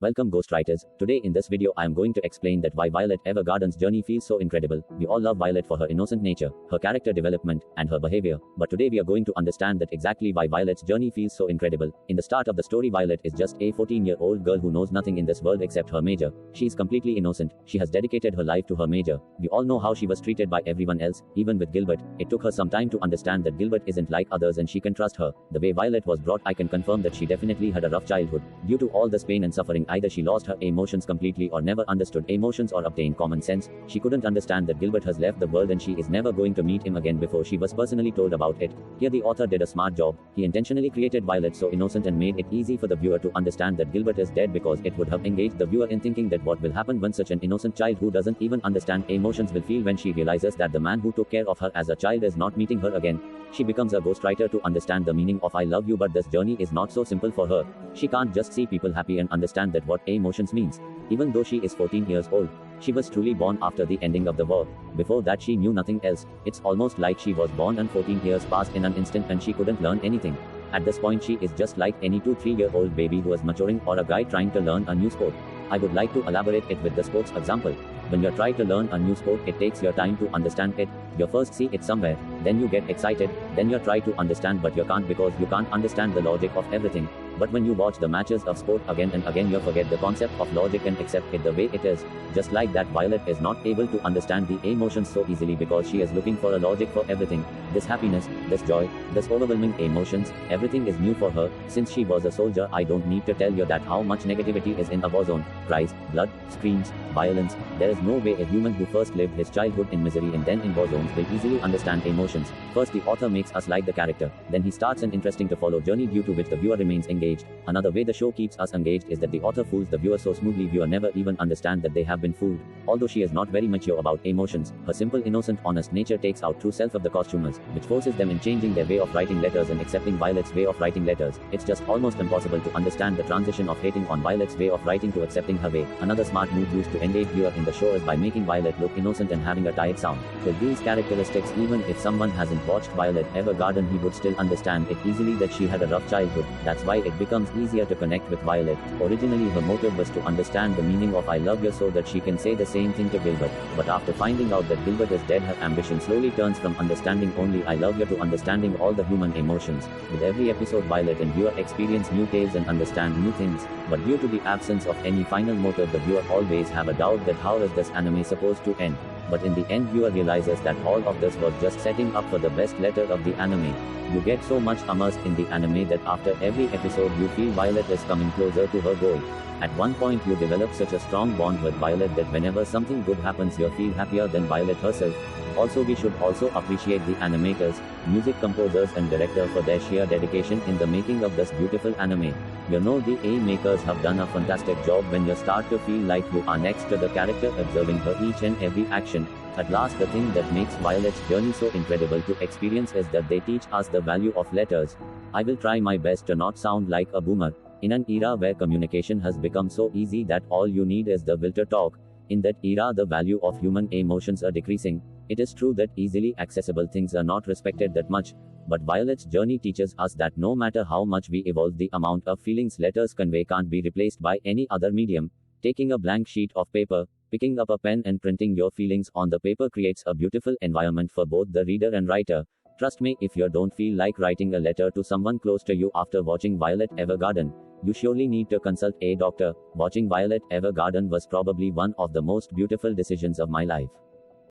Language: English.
Welcome ghostwriters. Today in this video I am going to explain that why Violet Evergarden's journey feels so incredible. We all love Violet for her innocent nature, her character development, and her behavior. But today we are going to understand that exactly why Violet's journey feels so incredible. In the start of the story, Violet is just a 14-year-old girl who knows nothing in this world except her major. She is completely innocent. She has dedicated her life to her major. We all know how she was treated by everyone else, even with Gilbert. It took her some time to understand that Gilbert isn't like others and she can trust her. The way Violet was brought, I can confirm that she definitely had a rough childhood. Due to all this pain and suffering, either she lost her emotions completely or never understood emotions or obtained common sense. She couldn't understand that Gilbert has left the world and she is never going to meet him again before she was personally told about it. Here the author did a smart job. He intentionally created Violet so innocent and made it easy for the viewer to understand that Gilbert is dead, because it would have engaged the viewer in thinking that what will happen when such an innocent child who doesn't even understand emotions will feel when she realizes that the man who took care of her as a child is not meeting her again. She becomes a ghostwriter to understand the meaning of I love you, but this journey is not so simple for her. She can't just see people happy and understand that what emotions means. Even though she is 14 years old, she was truly born after the ending of the war. Before that she knew nothing else. It's almost like she was born and 14 years passed in an instant and she couldn't learn anything. At this point she is just like any 2-3-year-old baby who is maturing, or a guy trying to learn a new sport. I would like to elaborate it with the sports example. When you're trying to learn a new sport, it takes your time to understand it. You first see it somewhere, then you get excited, then you try to understand, but you can't because you can't understand the logic of everything. But when you watch the matches of sport again and again, you forget the concept of logic and accept it the way it is. Just like that, Violet is not able to understand the emotions so easily because she is looking for a logic for everything. This happiness, this joy, this overwhelming emotions, everything is new for her. Since she was a soldier, I don't need to tell you that how much negativity is in a war zone. Cries, blood, screams, violence. There is no way a human who first lived his childhood in misery and then in war zones will easily understand emotions. First the author makes us like the character, then he starts an interesting to follow journey due to which the viewer remains engaged. Another way the show keeps us engaged is that the author fools the viewer so smoothly viewer never even understand that they have been fooled. Although she is not very mature about emotions, her simple, innocent, honest nature takes out true self of the costumers, which forces them in changing their way of writing letters and accepting Violet's way of writing letters. It's just almost impossible to understand the transition of hating on Violet's way of writing to accepting her way. Another smart move used to engage viewer in the show is by making Violet look innocent and having a tired sound. With these characteristics, even if someone hasn't watched Violet Evergarden, he would still understand it easily that she had a rough childhood. That's why it becomes easier to connect with Violet. Originally her motive was to understand the meaning of I love you so that she can say the same thing to Gilbert. But after finding out that Gilbert is dead, her ambition slowly turns from understanding only I love you to understanding all the human emotions. With every episode, Violet and viewer experience new tales and understand new things. But due to the absence of any final motive, the viewer always have a doubt that how is this anime supposed to end. But in the end, viewer realizes that all of this was just setting up for the best letter of the anime. You get so much immersed in the anime that after every episode you feel Violet is coming closer to her goal. At one point you develop such a strong bond with Violet that whenever something good happens you feel happier than Violet herself. Also, we should also appreciate the animators, music composers and director for their sheer dedication in the making of this beautiful anime. You know, the makers have done a fantastic job when you start to feel like you are next to the character, observing her each and every action. At last, the thing that makes Violet's journey so incredible to experience is that they teach us the value of letters. I will try my best to not sound like a boomer. In an era where communication has become so easy that all you need is the will to talk, in that era the value of human emotions are decreasing. It is true that easily accessible things are not respected that much, but Violet's journey teaches us that no matter how much we evolve, the amount of feelings letters convey can't be replaced by any other medium. Taking a blank sheet of paper, picking up a pen and printing your feelings on the paper creates a beautiful environment for both the reader and writer. Trust me, if you don't feel like writing a letter to someone close to you after watching Violet Evergarden, you surely need to consult a doctor. Watching Violet Evergarden was probably one of the most beautiful decisions of my life.